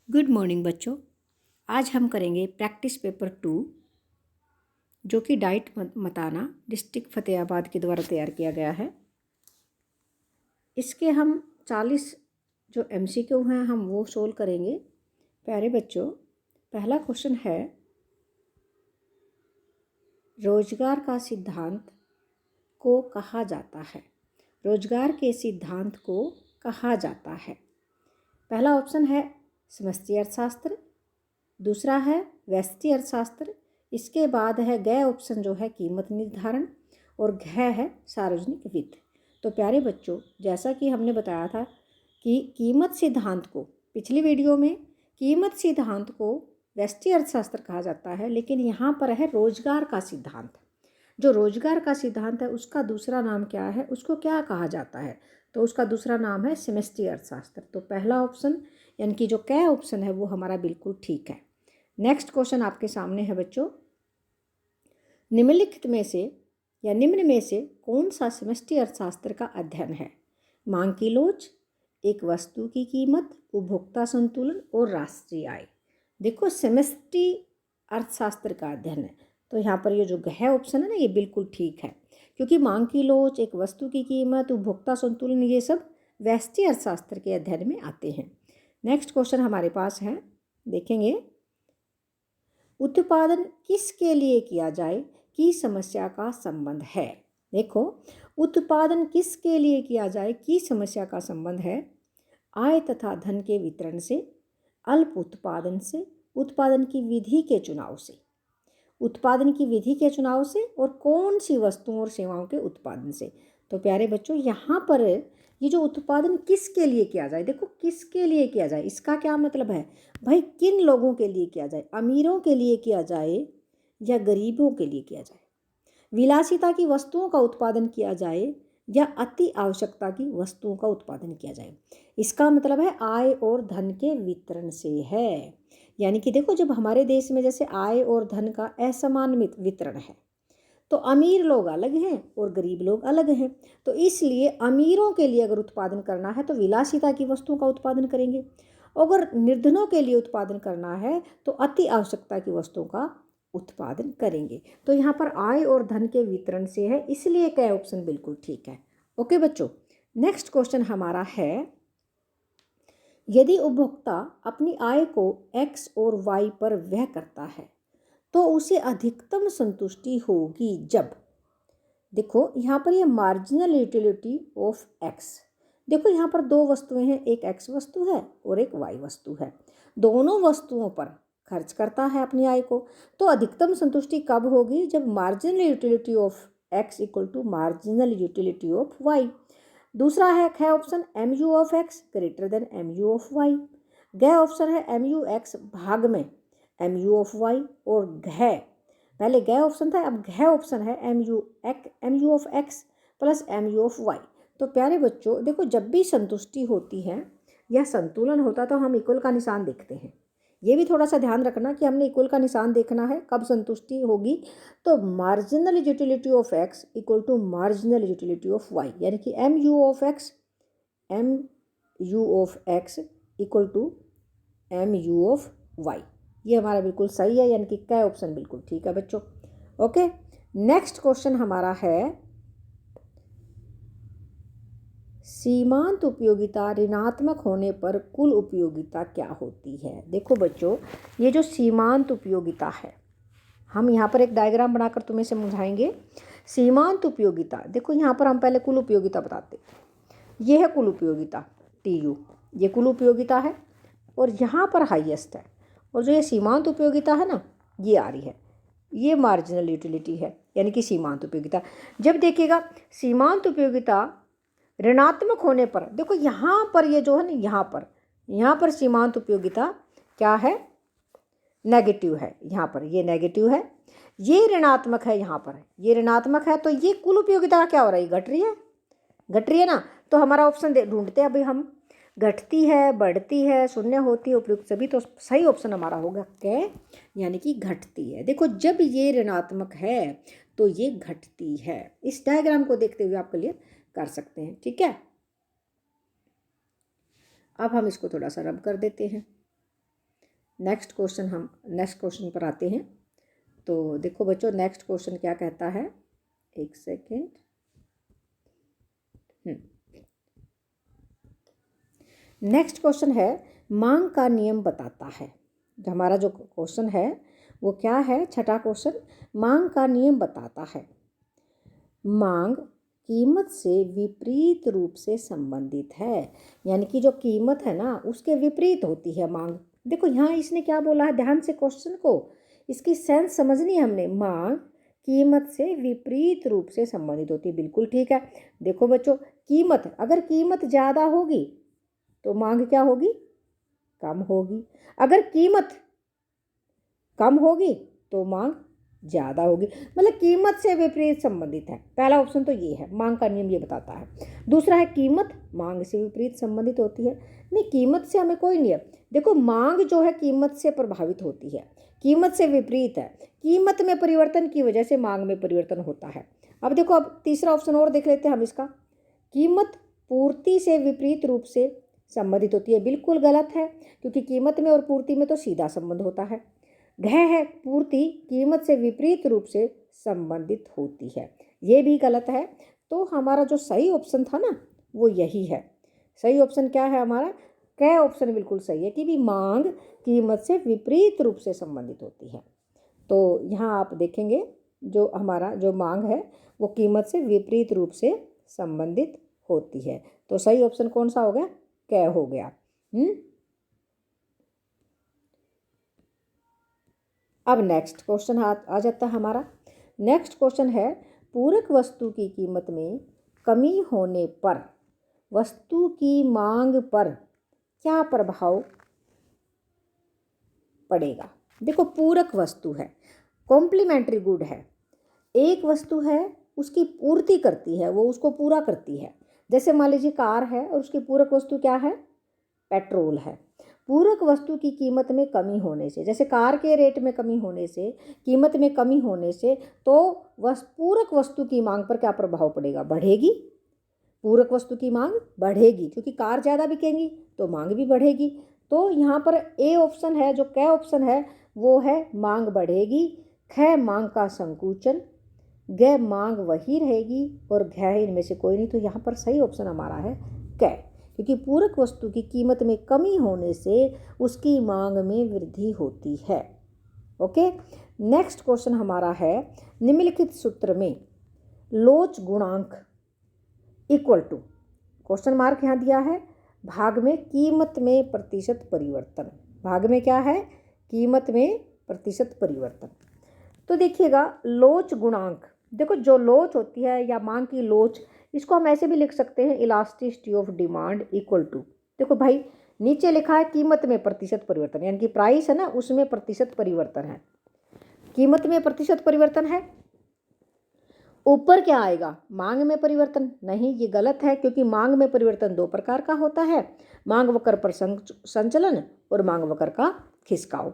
Good morning बच्चों। आज हम करेंगे प्रैक्टिस पेपर 2 जो कि डाइट मताना डिस्ट्रिक्ट फतेहाबाद के द्वारा तैयार किया गया है। इसके हम 40 जो MCQ हैं हम वो सोल्व करेंगे। प्यारे बच्चों, पहला क्वेश्चन है, रोजगार का सिद्धांत को कहा जाता है। रोजगार के सिद्धांत को कहा जाता है। पहला ऑप्शन है समष्टि अर्थशास्त्र, दूसरा है व्यष्टि अर्थशास्त्र, इसके बाद है गय ऑप्शन जो है कीमत निर्धारण, और घ है सार्वजनिक वित्त। तो प्यारे बच्चों, जैसा कि हमने बताया था कि कीमत सिद्धांत को पिछली वीडियो में कीमत सिद्धांत को व्यष्टि अर्थशास्त्र कहा जाता है, लेकिन यहाँ पर है रोजगार का सिद्धांत। जो रोजगार का सिद्धांत है उसका दूसरा नाम क्या है, उसको क्या कहा जाता है? तो उसका दूसरा नाम है समष्टि अर्थशास्त्र। तो पहला ऑप्शन यानी कि जो क ऑप्शन है वो हमारा बिल्कुल ठीक है। नेक्स्ट क्वेश्चन आपके सामने है बच्चों, निम्नलिखित में से या निम्न में से कौन सा समष्टि अर्थशास्त्र का अध्ययन है? मांग की लोच, एक वस्तु की कीमत, उपभोक्ता संतुलन और राष्ट्रीय आय। देखो, समष्टि अर्थशास्त्र का अध्ययन है, तो यहाँ पर ये जो घ ऑप्शन है ना, ये बिल्कुल ठीक है, क्योंकि मांग की लोच, एक वस्तु की कीमत, उपभोक्ता संतुलन, ये सब व्यष्टि अर्थशास्त्र के अध्ययन में आते हैं। नेक्स्ट क्वेश्चन हमारे पास है, देखेंगे, उत्पादन किसके लिए किया जाए की समस्या का संबंध है। देखो, उत्पादन किसके लिए किया जाए की समस्या का संबंध है आय तथा धन के वितरण से, अल्प उत्पादन से, उत्पादन की विधि के चुनाव से। उत्पादन की विधि के चुनाव से और कौन सी वस्तुओं और सेवाओं के उत्पादन से। तो प्यारे बच्चों, यहाँ पर ये जो उत्पादन किसके लिए किया जाए, देखो किसके लिए किया जाए, इसका क्या मतलब है भाई, किन लोगों के लिए किया जाए, अमीरों के लिए किया जाए या गरीबों के लिए किया जाए, विलासिता की वस्तुओं का उत्पादन किया जाए या अति आवश्यकता की वस्तुओं का उत्पादन किया जाए। इसका मतलब है आय और धन के वितरण से है। यानी कि देखो, जब हमारे देश में जैसे आय और धन का असमान वितरण है, तो अमीर लोग अलग हैं और गरीब लोग अलग हैं। तो इसलिए अमीरों के लिए अगर उत्पादन करना है तो विलासिता की वस्तुओं का उत्पादन करेंगे, अगर निर्धनों के लिए उत्पादन करना है तो अति आवश्यकता की वस्तुओं का उत्पादन करेंगे। तो यहाँ पर आय और धन के वितरण से है, इसलिए क्या ऑप्शन बिल्कुल ठीक है। ओके बच्चों, नेक्स्ट क्वेश्चन हमारा है, यदि उपभोक्ता अपनी आय को X और Y पर व्यय करता है तो उसे अधिकतम संतुष्टि होगी जब। देखो, यहाँ पर ये मार्जिनल यूटिलिटी ऑफ X, देखो यहाँ पर दो वस्तुएं हैं, एक X वस्तु है और एक Y वस्तु है, दोनों वस्तुओं पर खर्च करता है अपनी आय को। तो अधिकतम संतुष्टि कब होगी? जब marginal utility of X equal to marginal utility of Y। दूसरा है option MU of X greater than MU of Y। ग ऑप्शन है MU X भाग में MU ऑफ Y, और घ पहले ग ऑप्शन था, अब घ ऑप्शन है MU of X plus MU of Y। तो प्यारे बच्चों देखो, जब भी संतुष्टि होती है या संतुलन होता तो हम इक्वल का निशान देखते हैं। ये भी थोड़ा सा ध्यान रखना कि हमने इक्वल का निशान देखना है कब संतुष्टि होगी। तो marginal utility of X equal to marginal utility of Y, यानी कि MU of X equal to MU of Y। ये हमारा बिल्कुल सही है, यानी कि क्या ऑप्शन बिल्कुल ठीक है बच्चों। ओके, नेक्स्ट क्वेश्चन हमारा है, सीमांत उपयोगिता ऋणात्मक होने पर कुल उपयोगिता क्या होती है? देखो बच्चों, ये जो सीमांत उपयोगिता है, हम यहाँ पर एक डायग्राम बनाकर तुम्हें समझाएंगे। सीमांत उपयोगिता, देखो यहाँ पर हम पहले कुल उपयोगिता बताते हैं। ये है कुल उपयोगिता TU, ये कुल उपयोगिता है और यहाँ पर हाईएस्ट है, और जो ये सीमांत उपयोगिता है ना, ये आ रही है, ये मार्जिनल यूटिलिटी है, यानी कि सीमांत उपयोगिता। जब देखिएगा सीमांत उपयोगिता ऋणात्मक होने पर, देखो यहाँ पर ये जो है ना, यहाँ पर सीमांत उपयोगिता क्या है? नेगेटिव है। यहाँ पर ये नेगेटिव है, ये ऋणात्मक है, यहाँ पर ये ऋणात्मक है, तो ये कुल उपयोगिता क्या हो रही है? घट रही है ना। तो हमारा ऑप्शन ढूंढते हैं अभी हम, घटती है, बढ़ती है, शून्य होती है, उपयुक्त सभी। तो सही ऑप्शन हमारा होगा क्या, यानी कि घटती है। देखो, जब ये ऋणात्मक है तो ये घटती है। इस डायग्राम को देखते हुए आप क्लियर कर सकते हैं, ठीक है। अब हम इसको थोड़ा सा रब कर देते हैं। नेक्स्ट क्वेश्चन पर आते हैं। तो देखो बच्चों, नेक्स्ट क्वेश्चन क्या कहता है, एक सेकेंड। नेक्स्ट क्वेश्चन है, मांग का नियम बताता है। हमारा जो क्वेश्चन है वो क्या है, छठा क्वेश्चन, मांग का नियम बताता है। मांग कीमत से विपरीत रूप से संबंधित है, यानी कि जो कीमत है ना उसके विपरीत होती है मांग। देखो यहाँ इसने क्या बोला है, ध्यान से क्वेश्चन को, इसकी सेंस समझनी है हमने। मांग कीमत से विपरीत रूप से संबंधित होती है, बिल्कुल ठीक है। देखो बच्चों, कीमत, अगर कीमत ज़्यादा होगी तो मांग क्या होगी, कम होगी। अगर कीमत कम होगी तो मांग ज़्यादा होगी, मतलब कीमत से विपरीत संबंधित है। पहला ऑप्शन तो ये है, मांग का नियम ये बताता है। दूसरा है, कीमत मांग से विपरीत संबंधित होती है। नहीं, कीमत से हमें कोई नहीं है। देखो मांग जो है कीमत से प्रभावित होती है, कीमत से विपरीत है। कीमत में परिवर्तन की वजह से मांग में परिवर्तन होता है। अब देखो, अब तीसरा ऑप्शन और देख लेते हैं हम इसका। कीमत पूर्ति से विपरीत रूप से संबंधित होती है, बिल्कुल गलत है, क्योंकि कीमत में और पूर्ति में तो सीधा संबंध होता है। घ है, पूर्ति कीमत से विपरीत रूप से संबंधित होती है, ये भी गलत है। तो हमारा जो सही ऑप्शन था ना वो यही है। सही ऑप्शन क्या है हमारा, क ऑप्शन बिल्कुल सही है कि भी मांग कीमत से विपरीत रूप से संबंधित होती है। तो यहाँ आप देखेंगे जो हमारा जो मांग है वो कीमत से विपरीत रूप से संबंधित होती है। तो सही ऑप्शन कौन सा हो गया, क हो गया। अब नेक्स्ट क्वेश्चन आ जाता है हमारा। नेक्स्ट क्वेश्चन है, पूरक वस्तु की कीमत में कमी होने पर वस्तु की मांग पर क्या प्रभाव पड़ेगा। देखो, पूरक वस्तु है, कॉम्प्लीमेंट्री गुड है। एक वस्तु है उसकी पूर्ति करती है, वो उसको पूरा करती है। जैसे मान लीजिए कार है और उसकी पूरक वस्तु क्या है, पेट्रोल है। पूरक वस्तु की कीमत में कमी होने से, जैसे कार के रेट में कमी होने से, कीमत में कमी होने से, तो पूरक वस्तु की मांग पर क्या प्रभाव पड़ेगा, बढ़ेगी। पूरक वस्तु की मांग बढ़ेगी, क्योंकि कार ज़्यादा बिकेंगी तो मांग भी बढ़ेगी। तो यहाँ पर ए ऑप्शन है, जो क ऑप्शन है वो है मांग बढ़ेगी। ख मांग का संकुचन, ग मांग वही रहेगी, और घ इनमें से कोई नहीं। तो यहाँ पर सही ऑप्शन हमारा है क, क्योंकि पूरक वस्तु की कीमत में कमी होने से उसकी मांग में वृद्धि होती है। ओके, नेक्स्ट क्वेश्चन हमारा है, निम्नलिखित सूत्र में लोच गुणांक इक्वल टू, क्वेश्चन मार्क यहाँ दिया है, भाग में कीमत में प्रतिशत परिवर्तन। भाग में क्या है, कीमत में प्रतिशत परिवर्तन। तो देखिएगा, लोच गुणांक, देखो जो लोच होती है या मांग की लोच, इसको हम ऐसे भी लिख सकते हैं, elasticity of demand equal to. देखो भाई, नीचे लिखा है कीमत में प्रतिशत परिवर्तन, यानी कि प्राइस है ना उसमें प्रतिशत परिवर्तन है, कीमत में प्रतिशत परिवर्तन है। ऊपर क्या आएगा, मांग में परिवर्तन। नहीं, ये गलत है, क्योंकि मांग में परिवर्तन दो प्रकार का होता है, मांग वक्र पर संचलन और मांग वक्र का खिसकाव।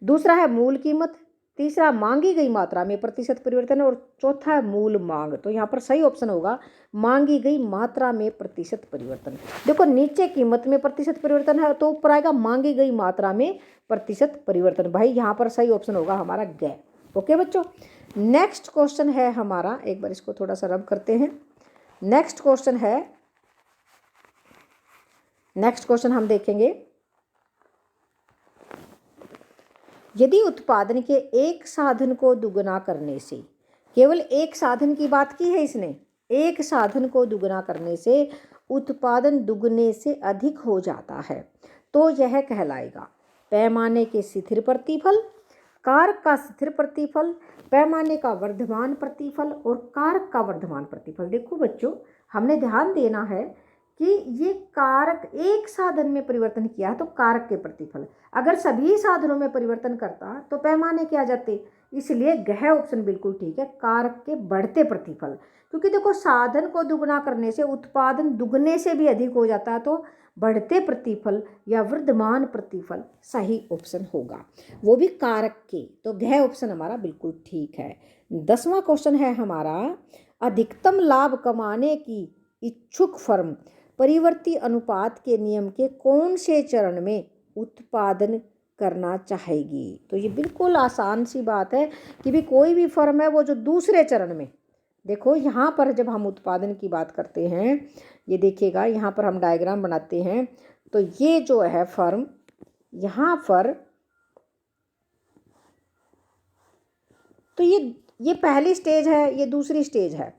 दूसरा है मूल कीमत, तीसरा मांगी गई मात्रा में प्रतिशत परिवर्तन, और चौथा है मूल मांग। तो यहाँ पर सही ऑप्शन होगा मांगी गई मात्रा में प्रतिशत परिवर्तन। देखो, नीचे कीमत में प्रतिशत परिवर्तन है तो ऊपर आएगा मांगी गई मात्रा में प्रतिशत परिवर्तन। भाई यहाँ पर सही ऑप्शन होगा हमारा ग। ओके बच्चों, नेक्स्ट क्वेश्चन है हमारा, एक बार इसको थोड़ा सा रब करते हैं। नेक्स्ट क्वेश्चन हम देखेंगे, यदि उत्पादन के एक साधन को दुगना करने से, केवल एक साधन की बात की है इसने, एक साधन को दुगना करने से उत्पादन दुगने से अधिक हो जाता है, तो यह कहलाएगा पैमाने के स्थिर प्रतिफल, कारक का स्थिर प्रतिफल, पैमाने का वर्धमान प्रतिफल और कारक का वर्धमान प्रतिफल। देखो बच्चों, हमने ध्यान देना है कि ये कारक एक साधन में परिवर्तन किया है तो कारक के प्रतिफल, अगर सभी साधनों में परिवर्तन करता तो पैमाने के आ जाते। इसलिए गह ऑप्शन बिल्कुल ठीक है, कारक के बढ़ते प्रतिफल। क्योंकि देखो, साधन को दुगना करने से उत्पादन दुगने से भी अधिक हो जाता है, तो बढ़ते प्रतिफल या वर्धमान प्रतिफल सही ऑप्शन होगा, वो भी कारक के। तो गह ऑप्शन हमारा बिल्कुल ठीक है। 10वां क्वेश्चन है हमारा, अधिकतम लाभ कमाने की इच्छुक फर्म परिवर्ती अनुपात के नियम के कौन से चरण में उत्पादन करना चाहेगी। तो ये बिल्कुल आसान सी बात है कि भी कोई भी फर्म है वो जो दूसरे चरण में, देखो यहाँ पर जब हम उत्पादन की बात करते हैं, ये देखिएगा यहाँ पर हम डायग्राम बनाते हैं, तो ये जो है फर्म यहाँ पर, तो ये पहली स्टेज है, ये दूसरी स्टेज है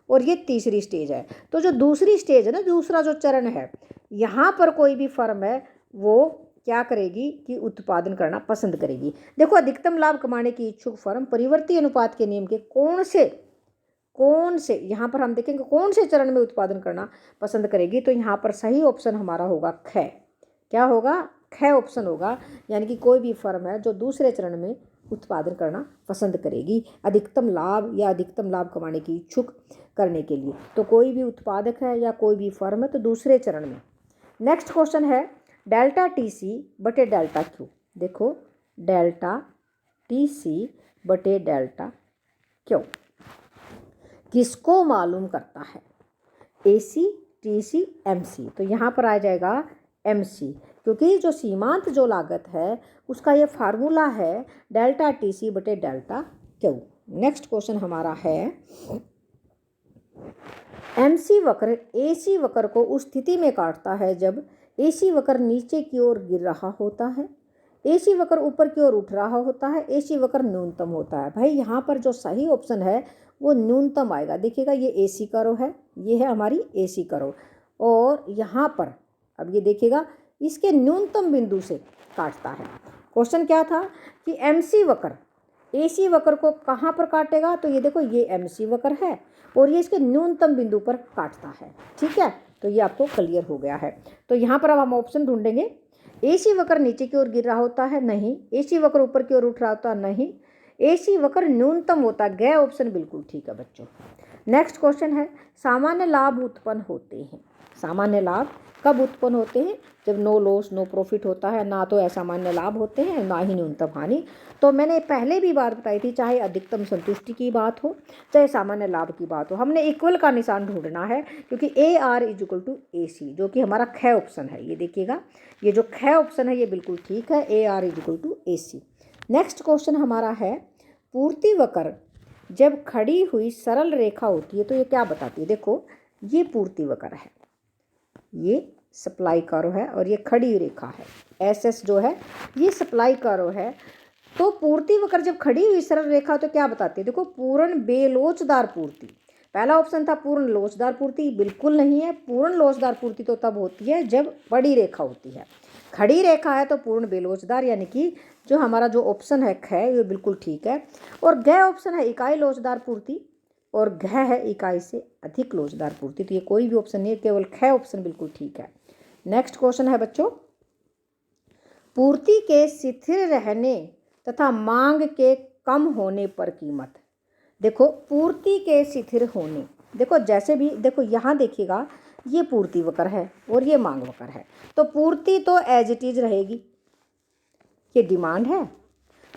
और ये तीसरी स्टेज है। तो जो दूसरी स्टेज है ना, दूसरा जो चरण है, यहाँ पर कोई भी फर्म है वो क्या करेगी कि उत्पादन करना पसंद करेगी। देखो अधिकतम लाभ कमाने की इच्छुक फर्म परिवर्ती अनुपात के नियम के कौन से यहाँ पर हम देखेंगे कौन से चरण में उत्पादन करना पसंद करेगी। तो यहाँ पर सही ऑप्शन हमारा होगा ख। क्या होगा? ख ऑप्शन होगा। यानी कि कोई भी फर्म है जो दूसरे चरण में उत्पादन करना पसंद करेगी अधिकतम लाभ या अधिकतम लाभ कमाने की इच्छुक करने के लिए। तो कोई भी उत्पादक है या कोई भी फर्म है तो दूसरे चरण में। नेक्स्ट क्वेश्चन है डेल्टा टी सी बटे डेल्टा क्यू। देखो डेल्टा टी सी बटे डेल्टा क्यू किसको मालूम करता है? AC, TC, MC। तो यहाँ पर आ जाएगा MC, क्योंकि जो सीमांत जो लागत है उसका ये फार्मूला है डेल्टा TC बटे डेल्टा क्यू। नेक्स्ट क्वेश्चन हमारा है MC वक्र AC वक्र को उस स्थिति में काटता है जब AC वक्र नीचे की ओर गिर रहा होता है, AC वक्र ऊपर की ओर उठ रहा होता है, AC वक्र न्यूनतम होता है। भाई यहाँ पर जो सही ऑप्शन है वो न्यूनतम आएगा। देखिएगा ये AC कर्व है, ये है हमारी AC कर्व, और यहाँ पर अब ये देखिएगा इसके न्यूनतम बिंदु से काटता है। क्वेश्चन क्या था कि MC वक्र AC वक्र को कहाँ पर काटेगा? तो ये देखो ये MC वक्र है और ये इसके न्यूनतम बिंदु पर काटता है। ठीक है, तो ये आपको क्लियर हो गया है। तो यहाँ पर अब हम ऑप्शन ढूंढेंगे। AC वक्र नीचे की ओर गिर रहा होता है, नहीं। AC वक्र ऊपर की ओर उठ रहा होता है, नहीं। AC वक्र न्यूनतम होता है, गया ऑप्शन बिल्कुल ठीक है बच्चों। नेक्स्ट क्वेश्चन है सामान्य लाभ उत्पन्न होते हैं। सामान्य लाभ कब उत्पन्न होते हैं? जब नो लॉस नो प्रॉफिट होता है, ना तो असामान्य लाभ होते हैं ना ही न्यूनतम हानि। तो मैंने पहले भी बात बताई थी, चाहे अधिकतम संतुष्टि की बात हो चाहे सामान्य लाभ की बात हो, हमने इक्वल का निशान ढूंढना है, क्योंकि AR = AC जो कि हमारा ख ऑप्शन है। ये देखिएगा ये जो ख ऑप्शन है ये बिल्कुल ठीक है, AR = AC। नेक्स्ट क्वेश्चन हमारा है पूर्ति वक्र जब खड़ी हुई सरल रेखा होती है तो ये क्या बताती है? देखो ये पूर्ति वक्र है, ये सप्लाई कर्व है और ये खड़ी रेखा है, SS जो है ये सप्लाई कर्व है। तो पूर्ति वक्र जब खड़ी हुई सरल रेखा तो क्या बताती है? देखो पूर्ण बेलोचदार पूर्ति। पहला ऑप्शन था पूर्ण लोचदार पूर्ति, बिल्कुल नहीं है। पूर्ण लोचदार पूर्ति तो तब होती है जब बड़ी रेखा होती है, खड़ी रेखा है तो पूर्ण बेलोचदार, यानी कि जो हमारा जो ऑप्शन है ख ये बिल्कुल ठीक है। और ग ऑप्शन है इकाई लोचदार पूर्ति और घ है इकाई से अधिक लोचदार पूर्ति। तो ये कोई भी ऑप्शन नहीं है, केवल ख ऑप्शन बिल्कुल ठीक है। नेक्स्ट क्वेश्चन है बच्चों पूर्ति के शिथिल रहने तथा मांग के कम होने पर कीमत। देखो पूर्ति के शिथिल होने, देखो जैसे भी देखो यहाँ देखिएगा ये पूर्ति वक्र है और ये मांग वक्र है। तो पूर्ति तो एज इट इज रहेगी, ये डिमांड है,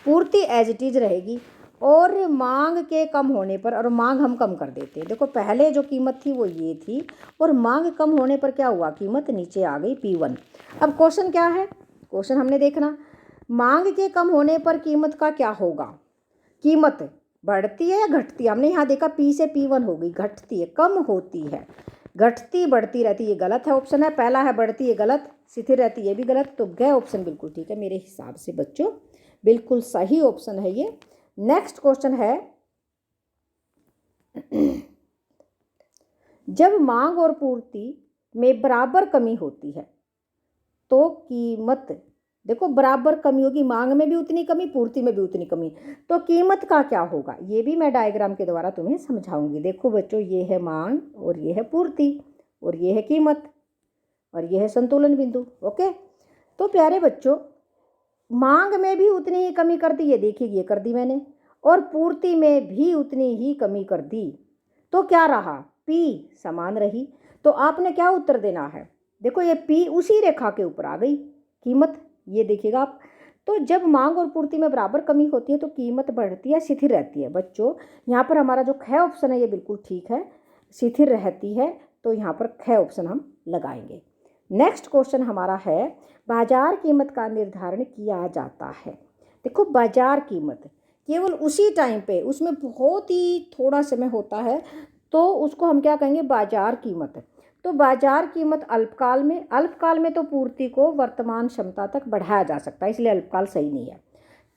पूर्ति एज इट इज रहेगी। और मांग के कम होने पर, और मांग हम कम कर देते हैं। देखो पहले जो कीमत थी वो ये थी और मांग कम होने पर क्या हुआ? कीमत नीचे आ गई P1। अब क्वेश्चन क्या है? क्वेश्चन हमने देखना मांग के कम होने पर कीमत का क्या होगा? कीमत बढ़ती है या घटती है? हमने यहाँ देखा P से P1 हो गई, घटती है, कम होती है, घटती बढ़ती रहती, ये गलत है ऑप्शन है। पहला है बढ़ती, ये गलत, शिथिल रहती, ये भी गलत। तो ग ऑप्शन बिल्कुल ठीक है मेरे हिसाब से बच्चों, बिल्कुल सही ऑप्शन है ये। नेक्स्ट क्वेश्चन है जब मांग और पूर्ति में बराबर कमी होती है तो कीमत, देखो बराबर कमी होगी, मांग में भी उतनी कमी पूर्ति में भी उतनी कमी, तो कीमत का क्या होगा? ये भी मैं डायग्राम के द्वारा तुम्हें समझाऊंगी। देखो बच्चों ये है मांग और ये है पूर्ति और ये है कीमत और ये है संतुलन बिंदु। ओके, तो प्यारे बच्चों मांग में भी उतनी ही कमी कर दी, ये देखिए ये कर दी मैंने, और पूर्ति में भी उतनी ही कमी कर दी। तो क्या रहा? P समान रही। तो आपने क्या उत्तर देना है? देखो ये P उसी रेखा के ऊपर आ गई कीमत, ये देखिएगा आप। तो जब मांग और पूर्ति में बराबर कमी होती है तो कीमत बढ़ती है शिथिल रहती है। बच्चों यहाँ पर हमारा जो ख ऑप्शन है ये बिल्कुल ठीक है, शिथिल रहती है, तो यहाँ पर ख ऑप्शन हम लगाएंगे। नेक्स्ट क्वेश्चन हमारा है बाजार कीमत का निर्धारण किया जाता है। देखो बाजार कीमत केवल उसी टाइम पे, उसमें बहुत ही थोड़ा समय होता है, तो उसको हम क्या कहेंगे, बाजार कीमत। तो बाजार कीमत अल्पकाल में तो पूर्ति को वर्तमान क्षमता तक बढ़ाया जा सकता है, इसलिए अल्पकाल सही नहीं है।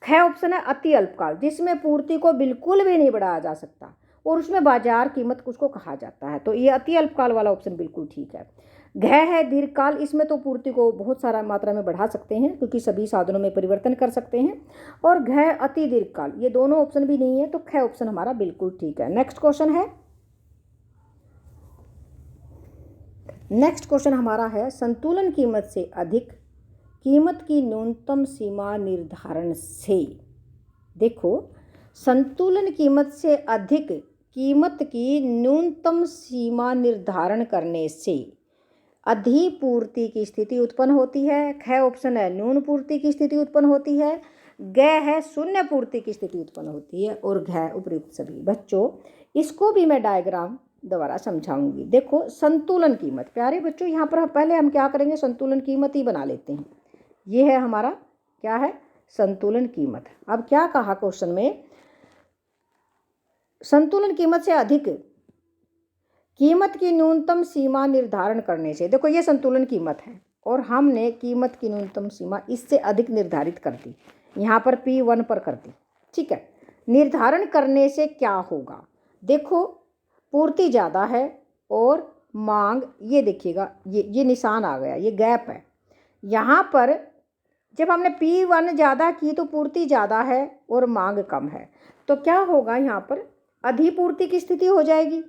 ख ऑप्शन है अति अल्पकाल, जिसमें पूर्ति को बिल्कुल भी नहीं बढ़ाया जा सकता और उसमें बाजार कीमत उसको कहा जाता है, तो ये अति अल्पकाल वाला ऑप्शन बिल्कुल ठीक है। घ है दीर्घकाल, इसमें तो पूर्ति को बहुत सारा मात्रा में बढ़ा सकते हैं क्योंकि सभी साधनों में परिवर्तन कर सकते हैं। और घ अति दीर्घकाल, ये दोनों ऑप्शन भी नहीं है, तो ख ऑप्शन हमारा बिल्कुल ठीक है। नेक्स्ट क्वेश्चन हमारा है संतुलन कीमत से अधिक कीमत की न्यूनतम सीमा निर्धारण से। देखो संतुलन कीमत से अधिक कीमत की न्यूनतम सीमा निर्धारण करने से अधिपूर्ति की स्थिति उत्पन्न होती है। ख ऑप्शन है न्यून पूर्ति की स्थिति उत्पन्न होती है। ग है शून्य पूर्ति की स्थिति उत्पन्न होती है और घ उपयुक्त सभी। बच्चों इसको भी मैं डायग्राम दोबारा समझाऊंगी। देखो संतुलन कीमत, प्यारे बच्चों यहाँ पर पहले हम क्या करेंगे, संतुलन कीमत ही बना लेते हैं। ये है हमारा क्या है, संतुलन कीमत। अब क्या कहा क्वेश्चन में, संतुलन कीमत से अधिक कीमत की न्यूनतम सीमा निर्धारण करने से। देखो ये संतुलन कीमत है और हमने कीमत की न्यूनतम सीमा इससे अधिक निर्धारित कर दी, यहाँ पर P1 पर कर दी, ठीक है। निर्धारण करने से क्या होगा, देखो पूर्ति ज़्यादा है और मांग, ये देखिएगा ये निशान आ गया, ये गैप है। यहाँ पर जब हमने P1 ज़्यादा की तो पूर्ति ज़्यादा है और मांग कम है, तो क्या होगा, यहाँ पर अधिपूर्ति की स्थिति हो जाएगी।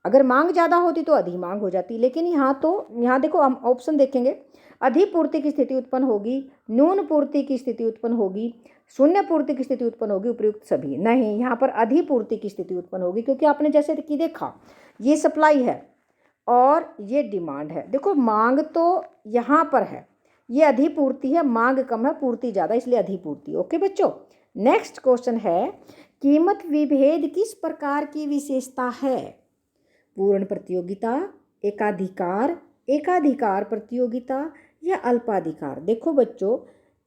अगर मांग ज़्यादा होती तो अधि मांग हो जाती, लेकिन यहाँ देखो हम ऑप्शन देखेंगे, अधिपूर्ति की स्थिति उत्पन्न होगी, न्यून पूर्ति की स्थिति उत्पन्न होगी, शून्य पूर्ति की स्थिति उत्पन्न होगी, उपयुक्त सभी नहीं। यहाँ पर अधिपूर्ति की स्थिति उत्पन्न होगी क्योंकि आपने जैसे कि देखा ये सप्लाई है और ये डिमांड है। देखो मांग तो यहाँ पर है, ये अधिपूर्ति है, मांग कम है, पूर्ति ज़्यादा, इसलिए अधिपूर्ति। ओके बच्चों, नेक्स्ट क्वेश्चन है कीमत विभेद किस प्रकार की विशेषता है। पूर्ण प्रतियोगिता, एकाधिकार प्रतियोगिता या अल्पाधिकार। देखो बच्चों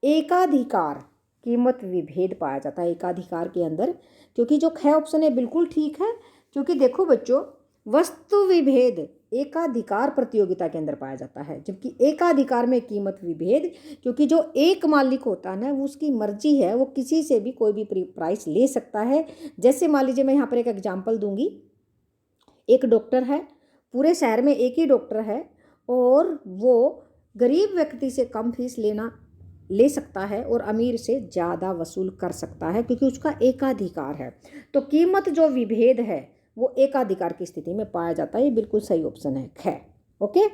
एकाधिकार कीमत विभेद पाया जाता है एकाधिकार के अंदर, क्योंकि जो ख ऑप्शन है बिल्कुल ठीक है, क्योंकि देखो बच्चों वस्तु विभेद एकाधिकार प्रतियोगिता के अंदर पाया जाता है, जबकि एकाधिकार में कीमत विभेद, क्योंकि जो एक मालिक होता है ना वो उसकी मर्जी है, वो किसी से भी कोई भी प्राइस ले सकता है। जैसे मान लीजिए मैं यहाँ पर एक एग्जाम्पल दूंगी, एक डॉक्टर है, पूरे शहर में एक ही डॉक्टर है और वो गरीब व्यक्ति से कम फीस ले सकता है और अमीर से ज़्यादा वसूल कर सकता है, क्योंकि उसका एकाधिकार है। तो कीमत जो विभेद है वो एकाधिकार की स्थिति में पाया जाता है, ये बिल्कुल सही ऑप्शन है ख। ओके,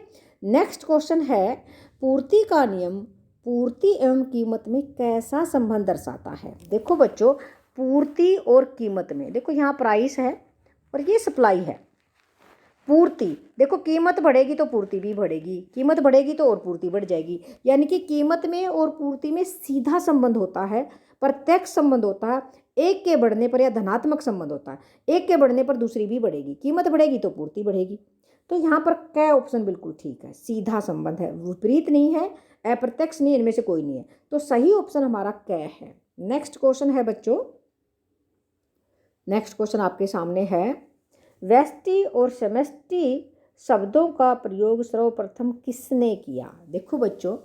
नेक्स्ट क्वेश्चन है पूर्ति का नियम पूर्ति एवं कीमत में कैसा संबंध दर्शाता है। देखो बच्चों पूर्ति और कीमत में, देखो यहाँ प्राइस है और ये सप्लाई है। पूर्ति, देखो कीमत बढ़ेगी तो पूर्ति भी बढ़ेगी, कीमत बढ़ेगी तो और पूर्ति बढ़ जाएगी, यानी कि कीमत में और पूर्ति में सीधा संबंध होता है, प्रत्यक्ष संबंध होता है। एक के बढ़ने पर या धनात्मक संबंध होता है, एक के बढ़ने पर दूसरी भी बढ़ेगी, कीमत बढ़ेगी तो पूर्ति बढ़ेगी। तो यहाँ पर क ऑप्शन बिल्कुल ठीक है, सीधा संबंध है, विपरीत नहीं है, अप्रत्यक्ष नहीं, इनमें से कोई नहीं है, तो सही ऑप्शन हमारा क है। नेक्स्ट क्वेश्चन है बच्चों, नेक्स्ट क्वेश्चन आपके सामने है व्यष्टि और समष्टि शब्दों का प्रयोग सर्वप्रथम किसने किया। देखो बच्चों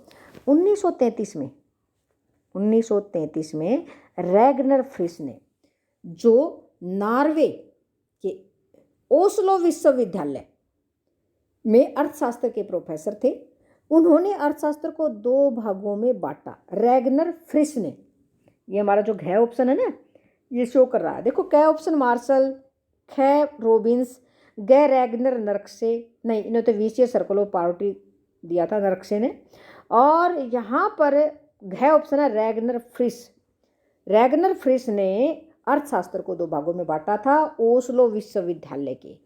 1933 में रैगनर फ्रिस ने, जो नॉर्वे के ओस्लो विश्वविद्यालय में अर्थशास्त्र के प्रोफेसर थे, उन्होंने अर्थशास्त्र को 2 भागों में बांटा। रैगनर फ्रिस ने, ये हमारा जो घ ऑप्शन है ना ये शो कर रहा है, देखो क ऑप्शन मार्शल, ख रोबिन्स, ग रैगनर नर्कसे, नहीं इन्होंने तो विशेष सर्कल ऑफ पावर्टी दिया था नर्कसे ने, और यहाँ पर घ ऑप्शन है रैगनर फ्रिस। रैगनर फ्रिस ने अर्थशास्त्र को 2 भागों में बांटा था ओस्लो विश्वविद्यालय के,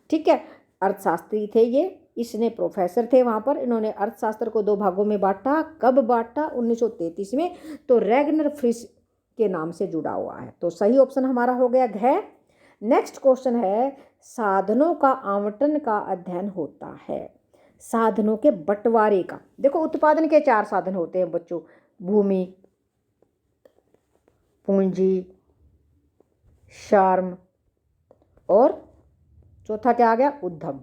ठीक है, अर्थशास्त्री थे ये, इसने प्रोफेसर थे वहाँ पर, इन्होंने अर्थशास्त्र को 2 भागों में बांटा। कब बांटा, 1933 में, तो रैगनर फ्रिस के नाम से जुड़ा हुआ है, तो सही ऑप्शन हमारा हो गया घ। नेक्स्ट क्वेश्चन है साधनों का आवंटन का अध्ययन होता है। साधनों के बंटवारे का। देखो उत्पादन के 4 साधन होते हैं बच्चों, भूमि, पूंजी, श्रम और चौथा क्या आ गया, उद्यम।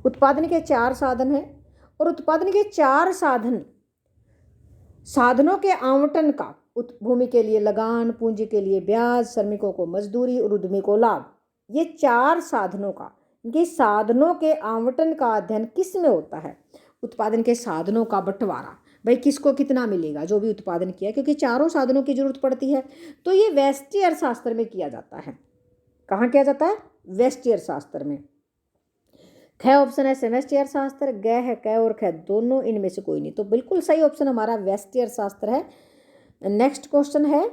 उत्पादन के 4 साधन हैं और उत्पादन के 4 साधनों के आवंटन का, भूमि के लिए लगान, पूंजी के लिए ब्याज, श्रमिकों को मजदूरी और उद्यमी को लाभ, ये 4 साधनों का, इनके साधनों के आवंटन का अध्ययन किस में होता है, उत्पादन के साधनों का बंटवारा। भाई किसको कितना मिलेगा जो भी उत्पादन किया, क्योंकि चारों साधनों की जरूरत पड़ती है, तो ये व्यष्टि अर्थशास्त्र में किया जाता है। कहाँ किया जाता है, व्यष्टि अर्थशास्त्र में। ख ऑप्शन है समष्टि अर्थशास्त्र, ग है क और ख, दोनों इनमें से कोई नहीं, तो बिल्कुल सही ऑप्शन हमारा व्यष्टि अर्थशास्त्र है। नेक्स्ट क्वेश्चन है,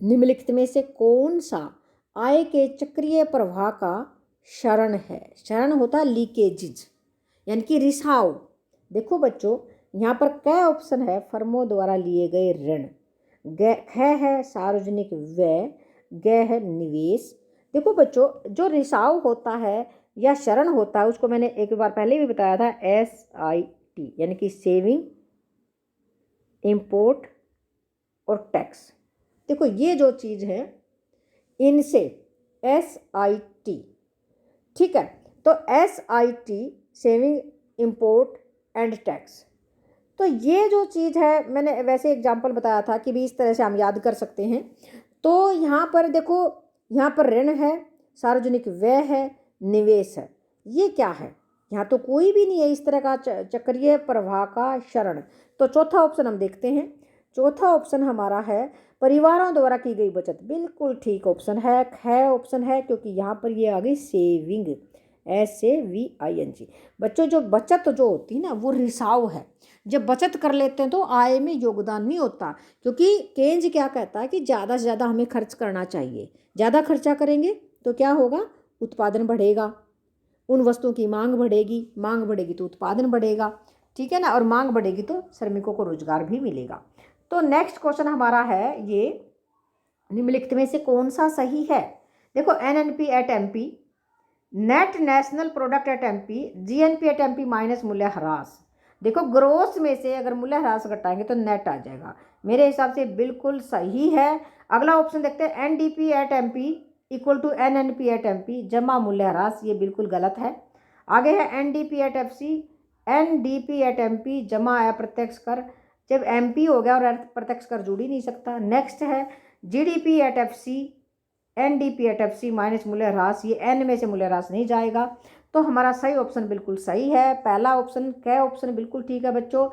निम्नलिखित में से कौन सा आय के चक्रीय प्रवाह का क्षरण है। क्षरण होता है लीकेजेज, यानी कि रिसाव। देखो बच्चों यहाँ पर क ऑप्शन है फर्मों द्वारा लिए गए ऋण, ख है सार्वजनिक व्यय, ग है निवेश। देखो बच्चों जो रिसाव होता है या शरण होता है उसको मैंने एक बार पहले भी बताया था, SIT यानी कि सेविंग, इंपोर्ट और टैक्स। देखो ये जो चीज़ है इनसे SIT, ठीक है, तो SIT saving, import and tax, तो ये जो चीज़ है मैंने वैसे एग्जाम्पल बताया था कि भी इस तरह से हम याद कर सकते हैं। तो यहाँ पर देखो, यहाँ पर ऋण है, सार्वजनिक व्यय है, निवेश है, ये क्या है, यहाँ तो कोई भी नहीं है इस तरह का चक्रीय प्रवाह का क्षरण। तो चौथा ऑप्शन हम देखते हैं, चौथा ऑप्शन हमारा है परिवारों द्वारा की गई बचत, बिल्कुल ठीक ऑप्शन है, ख ऑप्शन है, क्योंकि यहाँ पर ये आ गई सेविंग, SAVING। बच्चों जो बचत जो होती है ना वो रिसाव है, जब बचत कर लेते हैं तो आय में योगदान नहीं होता, क्योंकि केन्ज क्या कहता है कि ज़्यादा से ज़्यादा हमें खर्च करना चाहिए, ज़्यादा खर्चा करेंगे तो क्या होगा, उत्पादन बढ़ेगा, उन वस्तुओं की मांग बढ़ेगी तो उत्पादन बढ़ेगा, ठीक है ना, और मांग बढ़ेगी तो श्रमिकों को रोजगार भी मिलेगा। तो नेक्स्ट क्वेश्चन हमारा है ये, निम्नलिखित में से कौन सा सही है। देखो NNP at MP, net national product at MP, GNP at MP minus मूल्य ह्रास। देखो ग्रोस में से अगर मूल्य ह्रास घटाएंगे तो नेट आ जाएगा, मेरे हिसाब से बिल्कुल सही है। अगला ऑप्शन देखते हैं, NDP at MP equal to NNP at MP जमा मूल्य ह्रास, ये बिल्कुल गलत है। आगे है NDP at FC, NDP at MP जमा अप्रत्यक्ष कर, जब MP हो गया और अप्रत्यक्ष कर जुड़ ही नहीं सकता। नेक्स्ट है GDP at FC, NDP at FC माइनस मूल्य ह्रास, ये N में से मूल्य ह्रास नहीं जाएगा, तो हमारा सही ऑप्शन बिल्कुल सही है, पहला ऑप्शन क ऑप्शन बिल्कुल ठीक है बच्चों।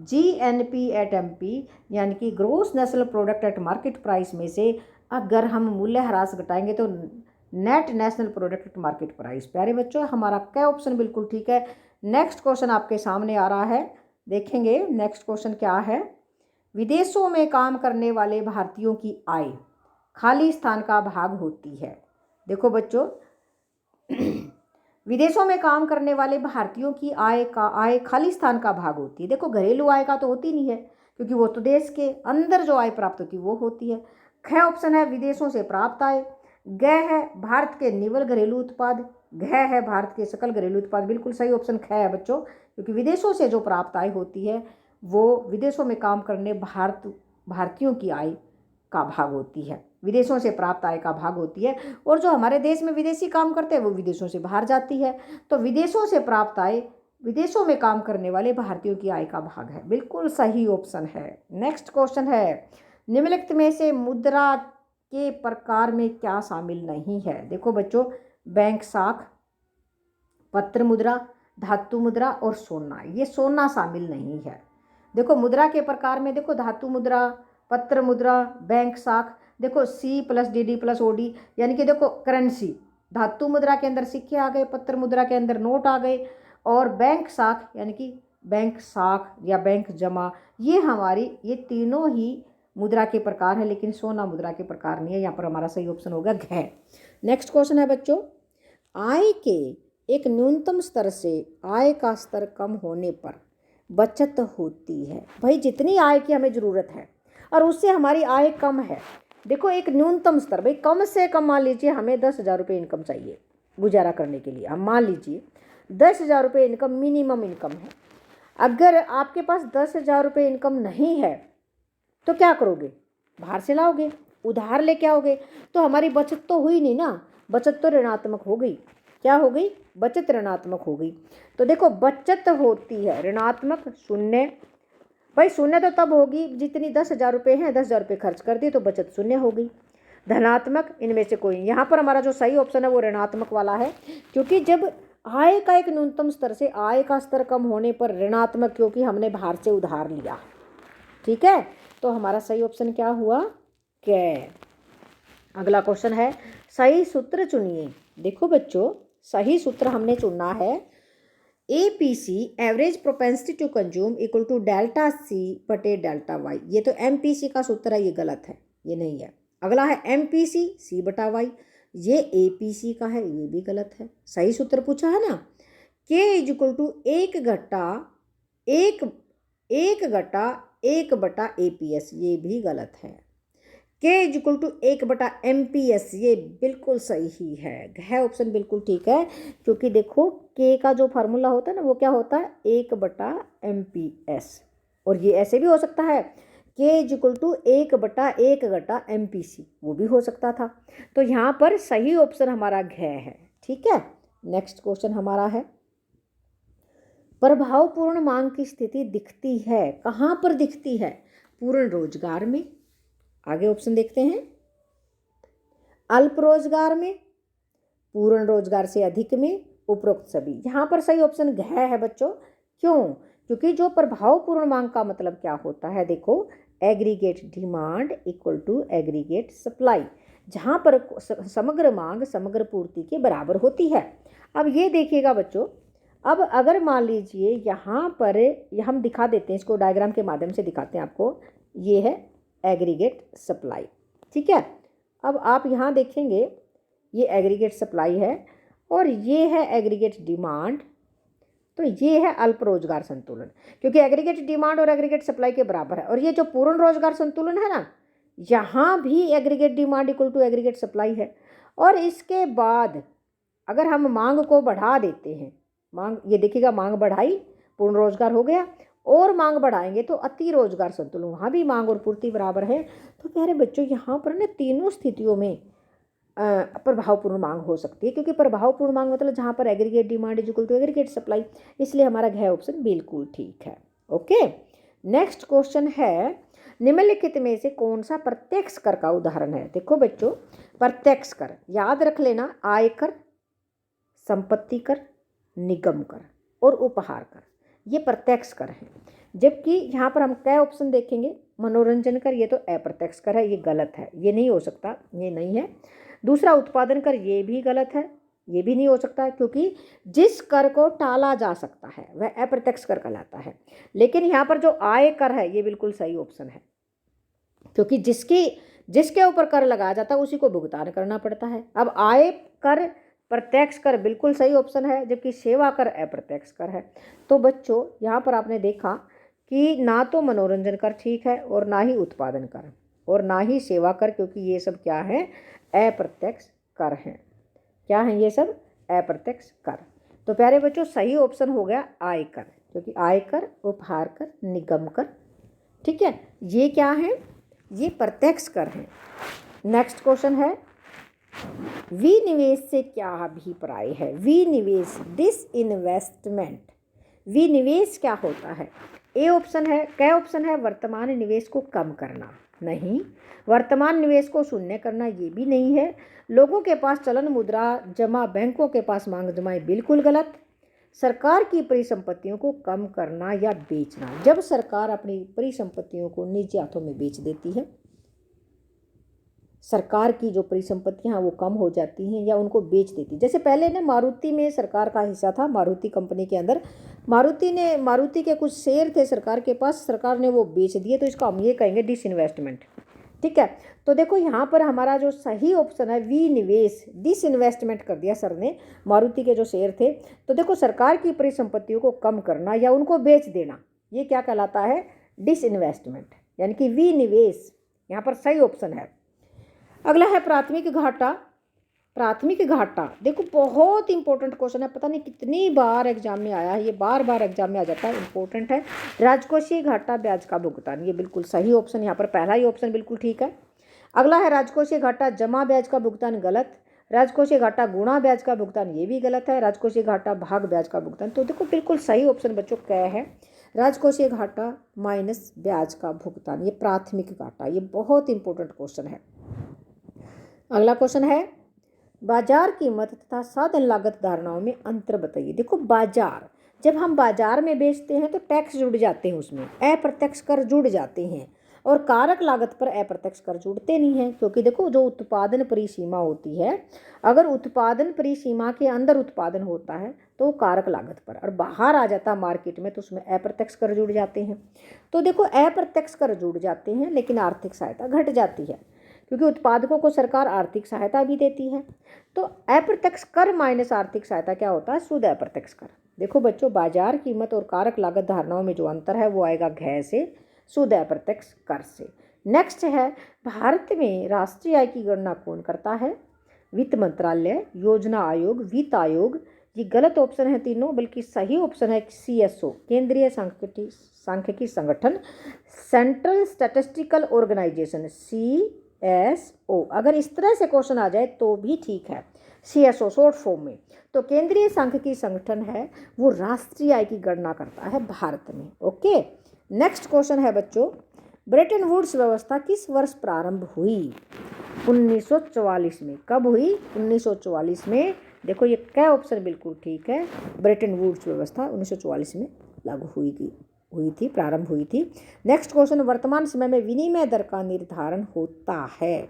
GNP एट MP यानी कि gross national product at market price में से अगर हम मूल्य ह्रास घटाएंगे तो net national product at market price. प्यारे बच्चों हमारा क ऑप्शन बिल्कुल ठीक है। नेक्स्ट क्वेश्चन आपके सामने आ रहा है, देखेंगे नेक्स्ट क्वेश्चन क्या है। विदेशों में काम करने वाले भारतीयों की आय खाली स्थान का भाग होती है। देखो बच्चों विदेशों में काम करने वाले भारतीयों की आय खाली स्थान का भाग होती है। देखो घरेलू आय का तो होती नहीं है, क्योंकि वो तो देश के अंदर जो आय प्राप्त होती है वो होती है। ख ऑप्शन है विदेशों से प्राप्त आय, ग है भारत के निवल घरेलू उत्पाद, घ है भारत के सकल घरेलू उत्पाद। बिल्कुल सही ऑप्शन ख है बच्चों, क्योंकि विदेशों से जो प्राप्त आय होती है वो विदेशों में काम करने भारतीयों की आय का भाग होती है, विदेशों से प्राप्त आय का भाग होती है। और जो हमारे देश में विदेशी काम करते हैं वो विदेशों से बाहर जाती है, तो विदेशों से प्राप्त आय विदेशों में काम करने वाले भारतीयों की आय का भाग है, बिल्कुल सही ऑप्शन है। नेक्स्ट क्वेश्चन है, निम्नलिखित में से मुद्रा के प्रकार में क्या शामिल नहीं है। देखो बच्चों बैंक साख, पत्र मुद्रा, धातु मुद्रा और सोना, ये सोना शामिल नहीं है। देखो मुद्रा के प्रकार में देखो धातु मुद्रा, पत्र मुद्रा, बैंक साख, देखो C+DD+OD यानी कि देखो करेंसी, धातु मुद्रा के अंदर सिक्के आ गए, पत्र मुद्रा के अंदर नोट आ गए, और बैंक साख यानी कि बैंक साख या बैंक जमा, ये तीनों ही मुद्रा के प्रकार है, लेकिन सोना मुद्रा के प्रकार नहीं है। यहाँ पर हमारा सही ऑप्शन होगा घ। नेक्स्ट क्वेश्चन है बच्चों, आय के एक न्यूनतम स्तर से आय का स्तर कम होने पर बचत होती है। भाई जितनी आय की हमें ज़रूरत है और उससे हमारी आय कम है, देखो एक न्यूनतम स्तर, भाई कम से कम मान लीजिए हमें 10,000 रुपये इनकम चाहिए गुजारा करने के लिए, हम मान लीजिए 10,000 रुपये इनकम मिनिमम इनकम है। अगर आपके पास 10,000 रुपये इनकम नहीं है तो क्या करोगे? बाहर से लाओगे, उधार लेके आओगे, तो हमारी बचत तो हुई नहीं ना, बचत तो ऋणात्मक हो गई। क्या हो गई? बचत ऋणात्मक हो गई। तो देखो बचत होती है ऋणात्मक, शून्य। भाई शून्य तो तब होगी जितनी 10,000 रुपये हैं, 10,000 रुपये खर्च कर दिए तो बचत शून्य हो गई। धनात्मक इनमें से कोई, यहाँ पर हमारा जो सही ऑप्शन है वो ऋणात्मक वाला है, क्योंकि जब आय का एक न्यूनतम स्तर से आय का स्तर कम होने पर ऋणात्मक, क्योंकि हमने बाहर से उधार लिया। ठीक है, तो हमारा सही ऑप्शन क्या हुआ? कै। अगला क्वेश्चन है, सही सूत्र चुनिए। देखो बच्चों, सही सूत्र हमने चुनना है APC average propensity to consume equal to delta C बटे डेल्टा वाई। ये तो MPC का सूत्र है, ये गलत है, ये नहीं है। अगला है MPC C बटा वाई, ये APC का है, ये भी गलत है। सही सूत्र पूछा है ना, K इज इक्वल टू एक घटा एक बटा APS, ये भी गलत है। K is equal to 1/MPS, ये बिल्कुल सही है। घ ऑप्शन बिल्कुल ठीक है, क्योंकि देखो K का जो फार्मूला होता है ना वो क्या होता है? 1/MPS। और ये ऐसे भी हो सकता है, K is equal to 1/1/MPC, वो भी हो सकता था। तो यहाँ पर सही ऑप्शन हमारा घ है। ठीक है, नेक्स्ट क्वेश्चन हमारा है, प्रभावपूर्ण मांग की स्थिति दिखती है, कहाँ पर दिखती है? पूर्ण रोजगार में, आगे ऑप्शन देखते हैं, अल्प रोजगार में, पूर्ण रोजगार से अधिक में, उपरोक्त सभी। यहाँ पर सही ऑप्शन घ है बच्चों। क्यों? क्योंकि जो प्रभावपूर्ण मांग का मतलब क्या होता है, देखो aggregate demand equal to aggregate supply, जहाँ पर समग्र मांग समग्र पूर्ति के बराबर होती है। अब ये देखिएगा बच्चों, अब अगर मान लीजिए यहाँ पर हम दिखा देते हैं, इसको डायग्राम के माध्यम से दिखाते हैं आपको, ये है एग्रीगेट सप्लाई। ठीक है, अब आप यहाँ देखेंगे ये एग्रीगेट सप्लाई है और ये है एग्रीगेट डिमांड, तो ये है अल्प रोजगार संतुलन, क्योंकि एग्रीगेट डिमांड और एग्रीगेट सप्लाई के बराबर है। और ये जो पूर्ण रोजगार संतुलन है ना, यहाँ भी aggregate demand equal to aggregate supply है। और इसके बाद अगर हम मांग को बढ़ा देते हैं, मांग, ये देखिएगा मांग बढ़ाई, पूर्ण रोजगार हो गया, और मांग बढ़ाएंगे तो अति रोजगार संतुलन, वहाँ भी मांग और पूर्ति बराबर है। तो प्यारे बच्चों यहाँ पर ना तीनों स्थितियों में प्रभावपूर्ण मांग हो सकती है, क्योंकि प्रभावपूर्ण मांग मतलब जहाँ पर aggregate demand is equal to aggregate supply, इसलिए हमारा घ ऑप्शन बिल्कुल ठीक है। ओके, नेक्स्ट क्वेश्चन है, निम्नलिखित में से कौन सा प्रत्यक्ष कर का उदाहरण है? देखो बच्चों, प्रत्यक्ष कर याद रख लेना, आयकर, संपत्ति कर, निगम कर और उपहार कर, ये प्रत्यक्ष कर है। जबकि यहाँ पर हम कै ऑप्शन देखेंगे, मनोरंजन कर, ये तो अप्रत्यक्ष कर है, ये गलत है, ये नहीं हो सकता, ये नहीं है। दूसरा उत्पादन कर, ये भी गलत है, ये भी नहीं हो सकता, क्योंकि जिस कर को टाला जा सकता है वह अप्रत्यक्ष कर कहलाता है। लेकिन यहाँ पर जो आय कर है ये बिल्कुल सही ऑप्शन है, क्योंकि जिसके ऊपर कर लगाया जाता है उसी को भुगतान करना पड़ता है। अब आय कर प्रत्यक्ष कर बिल्कुल सही ऑप्शन है, जबकि सेवा कर अप्रत्यक्ष कर है। तो बच्चों यहाँ पर आपने देखा कि ना तो मनोरंजन कर ठीक है, और ना ही उत्पादन कर, और ना ही सेवा कर, क्योंकि ये सब क्या है? अप्रत्यक्ष कर हैं। क्या है ये सब? अप्रत्यक्ष कर। तो प्यारे बच्चों सही ऑप्शन हो गया आयकर, क्योंकि आयकर, उपहार कर, निगम कर, ठीक है, ये क्या है? ये प्रत्यक्ष कर हैं। नेक्स्ट क्वेश्चन है, विनिवेश से क्या अभिप्राय है? विनिवेश, डिसइन्वेस्टमेंट। विनिवेश क्या होता है? ए ऑप्शन है, कै ऑप्शन है, वर्तमान निवेश को कम करना, नहीं। वर्तमान निवेश को शून्य करना, ये भी नहीं है। लोगों के पास चलन मुद्रा जमा, बैंकों के पास मांग जमाए, बिल्कुल गलत। सरकार की परिसंपत्तियों को कम करना या बेचना, जब सरकार अपनी परिसंपत्तियों को निजी हाथों में बेच देती है, सरकार की जो परिसंपत्तियां वो कम हो जाती हैं या उनको बेच देती। जैसे पहले ना मारुति में सरकार का हिस्सा था, मारुति कंपनी के अंदर मारुति के कुछ शेयर थे सरकार के पास, सरकार ने वो बेच दिए, तो इसको हम ये कहेंगे डिसइन्वेस्टमेंट। ठीक है, तो देखो यहाँ पर हमारा जो सही ऑप्शन है विनिवेश, डिसइन्वेस्टमेंट कर दिया सर ने मारुति के जो शेयर थे। तो देखो सरकार की परिसंपत्तियों को कम करना या उनको बेच देना, ये क्या कहलाता है? डिसइन्वेस्टमेंट, यानी कि विनिवेश यहाँ पर सही ऑप्शन है। अगला है प्राथमिक घाटा प्राथमिक घाटा, देखो बहुत इंपॉर्टेंट क्वेश्चन है, पता नहीं कितनी बार एग्जाम में आया है, ये बार बार एग्जाम में आ जाता है, इंपॉर्टेंट है। राजकोषीय घाटा ब्याज का भुगतान, ये बिल्कुल सही ऑप्शन, यहाँ पर पहला ही ऑप्शन बिल्कुल ठीक है। अगला है राजकोषीय घाटा जमा ब्याज का भुगतान, गलत। राजकोषीय घाटा गुणा ब्याज का भुगतान, ये भी गलत है। राजकोषीय घाटा भाग ब्याज का भुगतान, तो देखो बिल्कुल सही ऑप्शन बच्चों क्या है, राजकोषीय घाटा माइनस ब्याज का भुगतान, ये प्राथमिक घाटा, ये बहुत इंपॉर्टेंट क्वेश्चन है। अगला क्वेश्चन है बाजार कीमत तथा साधन लागत धारणाओं में अंतर बताइए। देखो बाजार, जब हम बाजार में बेचते हैं तो टैक्स जुड़ जाते हैं, उसमें अप्रत्यक्ष कर जुड़ जाते हैं, और कारक लागत पर अप्रत्यक्ष कर जुड़ते नहीं हैं, क्योंकि देखो जो उत्पादन परिसीमा होती है, अगर उत्पादन परिसीमा के अंदर उत्पादन होता है तो कारक लागत पर, और बाहर आ जाता है मार्केट में तो उसमें अप्रत्यक्ष कर जुड़ जाते हैं। तो देखो अप्रत्यक्ष कर जुड़ जाते हैं लेकिन आर्थिक सहायता घट जाती है, क्योंकि उत्पादकों को सरकार आर्थिक सहायता भी देती है। तो अप्रत्यक्ष कर माइनस आर्थिक सहायता क्या होता है, शुद्ध अप्रत्यक्ष कर। देखो बच्चों बाजार कीमत और कारक लागत धारणाओं में जो अंतर है वो आएगा घ से, शुद्ध अप्रत्यक्ष कर से। नेक्स्ट है भारत में राष्ट्रीय आय की गणना कौन करता है, वित्त मंत्रालय, योजना आयोग, वित्त आयोग। ये गलत ऑप्शन है तीनों, बल्कि सही ऑप्शन है CSO, केंद्रीय सांख्यिकी संगठन, सेंट्रल स्टैटिस्टिकल ऑर्गेनाइजेशन, CSO। अगर इस तरह से क्वेश्चन आ जाए तो भी ठीक है, CSO शॉर्ट फॉर्म में। तो केंद्रीय सांख्यिकी संगठन है वो राष्ट्रीय आय की गणना करता है भारत में। ओके, नेक्स्ट क्वेश्चन है बच्चों, ब्रेटन वुड्स व्यवस्था किस वर्ष प्रारंभ हुई, 1944 में। कब हुई, 1944 में। देखो ये क्या ऑप्शन बिल्कुल ठीक है, ब्रेटन वुड्स व्यवस्था 1944 में लागू हुई थी, प्रारंभ हुई थी। नेक्स्ट क्वेश्चन, वर्तमान समय में विनिमय दर का निर्धारण होता है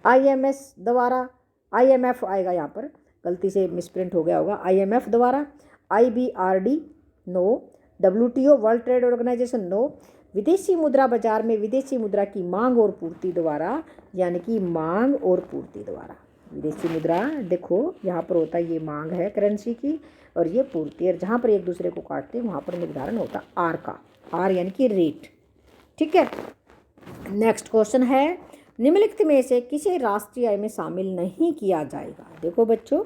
IMS द्वारा, IMF आएगा यहाँ पर, गलती से मिसप्रिंट हो गया होगा, IMF द्वारा, IBRD no, WTO world trade organisation no, विदेशी मुद्रा बाजार में विदेशी मुद्रा की मांग और पूर्ति द्वारा, यानी कि मांग और पूर्ति द्वारा। विदेशी मुद्रा देखो यहाँ पर होता है, ये मांग है करेंसी की, और ये पूर्ति, और जहाँ पर एक दूसरे को काटते हैं वहाँ पर निर्धारण होता R का, R यानी कि रेट। ठीक है, नेक्स्ट क्वेश्चन है निम्नलिखित में से किसे राष्ट्रीय आय में शामिल नहीं किया जाएगा। देखो बच्चों,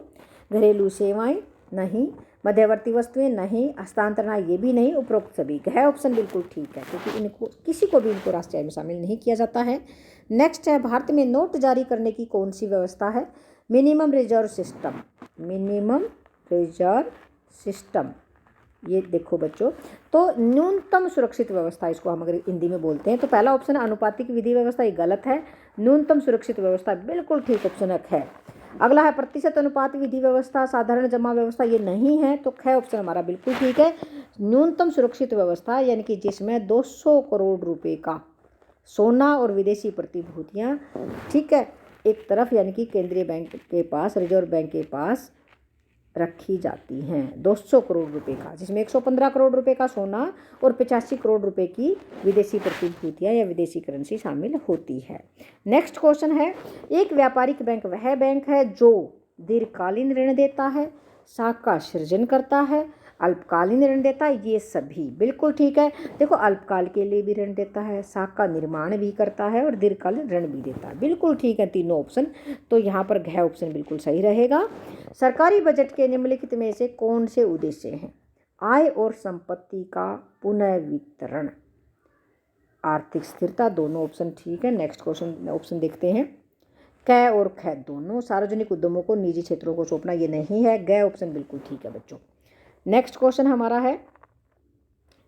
घरेलू सेवाएं नहीं, मध्यवर्ती वस्तुएं नहीं, हस्तांतरण ये भी नहीं, उपरोक्त सभी। घ ऑप्शन बिल्कुल ठीक है, क्योंकि इनको किसी को भी इनको राष्ट्रीय आय में शामिल नहीं किया जाता है। नेक्स्ट है भारत में नोट जारी करने की कौन सी व्यवस्था है, minimum reserve system, minimum reserve system. ये देखो बच्चों, तो न्यूनतम सुरक्षित व्यवस्था इसको हम अगर हिंदी में बोलते हैं, तो पहला ऑप्शन अनुपातिक विधि व्यवस्था, ये गलत है। न्यूनतम सुरक्षित व्यवस्था बिल्कुल ठीक ऑप्शन है। अगला है प्रतिशत अनुपात विधि व्यवस्था, साधारण जमा व्यवस्था, ये नहीं है, तो ख ऑप्शन हमारा बिल्कुल ठीक है। न्यूनतम सुरक्षित व्यवस्था यानी कि जिसमें 200 करोड़ रुपए का सोना और विदेशी प्रतिभूतियाँ, ठीक है, एक तरफ यानी कि केंद्रीय बैंक के पास, रिजर्व बैंक के पास रखी जाती हैं, 200 करोड़ रुपए का, जिसमें 115 करोड़ रुपए का सोना और 85 करोड़ रुपए की विदेशी प्रतिभूतियाँ या विदेशी करेंसी शामिल होती है। नेक्स्ट क्वेश्चन है, एक व्यापारिक बैंक वह बैंक है जो दीर्घकालीन ऋण देता है, शाखा सृजन करता है, अल्पकालीन ऋण देता है, ये सभी बिल्कुल ठीक है। देखो अल्पकाल के लिए भी ऋण देता है, शाखा निर्माण भी करता है, और दीर्घकालीन ऋण भी देता है, बिल्कुल ठीक है तीनों ऑप्शन। तो यहाँ पर घ ऑप्शन बिल्कुल सही रहेगा। सरकारी बजट के निम्नलिखित में से कौन से उद्देश्य हैं, आय और संपत्ति का पुनर्वितरण, आर्थिक स्थिरता, दोनों ऑप्शन ठीक है। नेक्स्ट क्वेश्चन ऑप्शन देखते हैं, क और ख दोनों, सार्वजनिक उद्यमों को निजी क्षेत्रों को सौंपना, ये नहीं है, ग ऑप्शन बिल्कुल ठीक है बच्चों। नेक्स्ट क्वेश्चन हमारा है,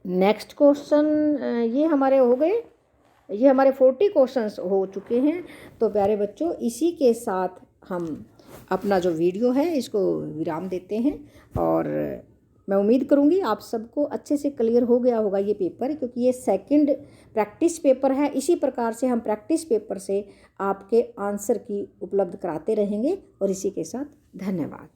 नेक्स्ट क्वेश्चन ये हमारे हो गए, ये हमारे 40 क्वेश्चंस हो चुके हैं। तो प्यारे बच्चों, इसी के साथ हम अपना जो वीडियो है इसको विराम देते हैं, और मैं उम्मीद करूंगी आप सबको अच्छे से क्लियर हो गया होगा ये पेपर, क्योंकि ये सेकंड प्रैक्टिस पेपर है। इसी प्रकार से हम प्रैक्टिस पेपर से आपके आंसर की उपलब्ध कराते रहेंगे। और इसी के साथ धन्यवाद।